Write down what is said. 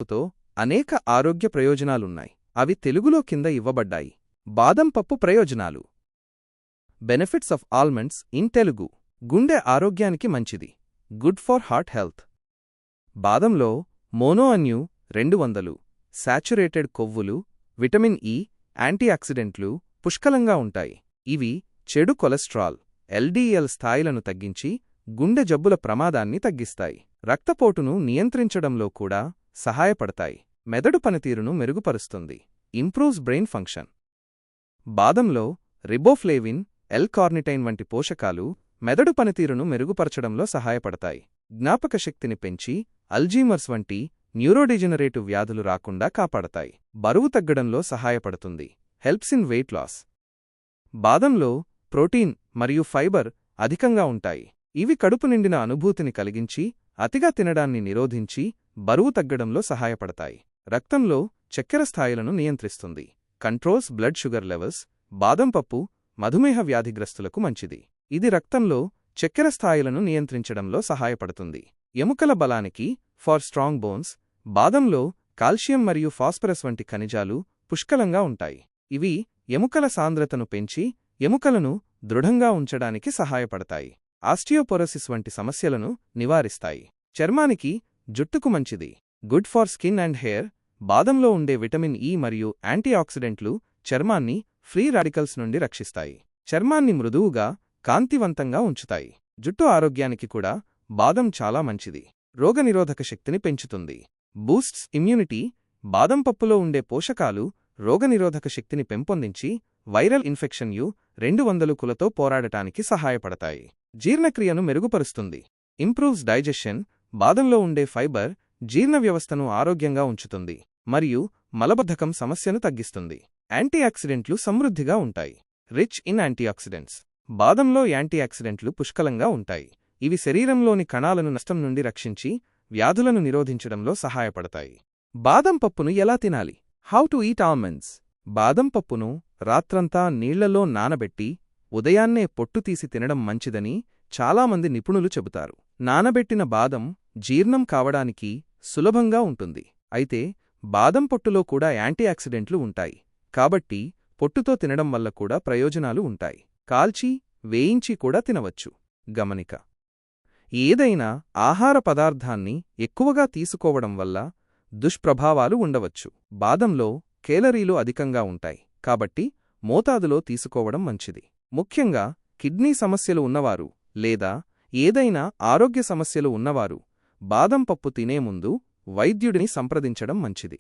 పప్పుతో అనేక ఆరోగ్య ప్రయోజనాలున్నాయి. అవి తెలుగులో కింద ఇవ్వబడ్డాయి. బాదం పప్పు ప్రయోజనాలు. Benefits of almonds in Telugu. గుండె ఆరోగ్యానికి మంచిది. Good for heart health. బాదంలో మోనోఅన్యు 200 శాచురేటెడ్ కొవ్వులు, విటమిన్ ఇ, యాంటీఆక్సిడెంట్లు పుష్కలంగా ఉంటాయి. ఇవి చెడు కొలెస్ట్రాల్ ఎల్డీఎల్ స్థాయిలను తగ్గించి గుండె జబ్బుల ప్రమాదాన్ని తగ్గిస్తాయి. రక్తపోటును నియంత్రించడంలో కూడా సహాయపడతాయి. మెదడు పనితీరును మెరుగుపరుస్తుంది. Improves brain function. బాదంలో రిబోఫ్లేవిన్, ఎల్-కార్నిటైన్ వంటి పోషకాలు మెదడు పనితీరును మెరుగుపరచడంలో సహాయపడతాయి. జ్ఞాపకశక్తిని పెంచి అల్జీమర్స్ వంటి న్యూరోడిజనరేటివ్ వ్యాధులు రాకుండా కాపాడతాయి. బరువు తగ్గడంలో సహాయపడుతుంది. Helps in weight loss. బాదంలో ప్రోటీన్ మరియు ఫైబర్ అధికంగా ఉంటాయి. ఇవి కడుపు నిండిన అనుభూతిని కలిగించి అతిగా తినడాన్ని నిరోధించి బరువు తగ్గడంలో సహాయపడతాయి. రక్తంలో చక్కెర స్థాయిలను నియంత్రిస్తుంది. Controls blood sugar levels. బాదం పప్పు మధుమేహ వ్యాధిగ్రస్తులకు మంచిది. ఇది రక్తంలో చక్కెర స్థాయిలను నియంత్రించడంలో సహాయపడుతుంది. ఎముకల బలానికి ఫర్ స్ట్రాంగ్ బోన్స్. బాదంలో కాల్షియం మరియు ఫాస్ఫరస్ వంటి ఖనిజాలు పుష్కలంగా ఉంటాయి. ఇవి ఎముకల సాంద్రతను పెంచి ఎముకలను దృఢంగా ఉంచడానికి సహాయపడతాయి. ఆస్టియోపోరోసిస్ వంటి సమస్యలను నివారిస్తాయి. చర్మానికి, జుట్టుకు మంచిది. Good for skin and hair. బాదంలో ఉండే విటమిన్ ఇ మరియు యాంటీఆక్సిడెంట్లు చర్మాన్ని ఫ్రీ రాడికల్స్ నుండి రక్షిస్తాయి. చర్మాన్ని మృదువుగా, కాంతివంతంగా ఉంచుతాయి. జుట్టు ఆరోగ్యానికి కూడా బాదం చాలా మంచిది. రోగనిరోధక శక్తిని పెంచుతుంది. Boosts immunity. బాదం పప్పులో ఉండే పోషకాలు రోగనిరోధక శక్తిని పెంపొందించి వైరల్ ఇన్ఫెక్షన్ U-200 పోరాడటానికి సహాయపడతాయి. జీర్ణక్రియను మెరుగుపరుస్తుంది. Improves digestion. బాదంలో ఉండే ఫైబర్ జీర్ణ వ్యవస్థను ఆరోగ్యంగా ఉంచుతుంది మరియు మలబద్ధకం సమస్యను తగ్గిస్తుంది. యాంటీఆక్సిడెంట్లు సమృద్ధిగా ఉంటాయి. Rich in antioxidants. బాదంలో యాంటీఆక్సిడెంట్లు పుష్కలంగా ఉంటాయి. ఇవి శరీరంలోని కణాలను నష్టం నుండి రక్షించి వ్యాధులను నిరోధించడంలో సహాయపడతాయి. బాదం పప్పును ఎలా తినాలి? How to eat almonds. బాదం పప్పును రాత్రంతా నీళ్లలో నానబెట్టి ఉదయాన్నే పొట్టు తీసి తినడం మంచిదని చాలామంది నిపుణులు చెబుతారు. నానబెట్టిన బాదం జీర్ణం కావడానికి సులభంగా ఉంటుంది. అయితే బాదం పొట్టులో కూడా యాంటీఆక్సిడెంట్లు ఉంటాయి. కాబట్టి పొట్టుతో తినడం వల్ల కూడా ప్రయోజనాలు ఉంటాయి. కాల్చి, వేయించి కూడా తినవచ్చు. గమనిక: ఏదైనా ఆహార పదార్థాన్ని ఎక్కువగా తీసుకోవడం వల్ల దుష్ప్రభావాలు ఉండవచ్చు. బాదంలో కేలరీలు అధికంగా ఉంటాయి. కాబట్టి మోతాదులో తీసుకోవడం మంచిది. ముఖ్యంగా కిడ్నీ సమస్యలు ఉన్నవారు లేదా ఏదైనా ఆరోగ్య సమస్యలు ఉన్నవారు బాదం పప్పు తినే ముందు వైద్యుడిని సంప్రదించడం మంచిది.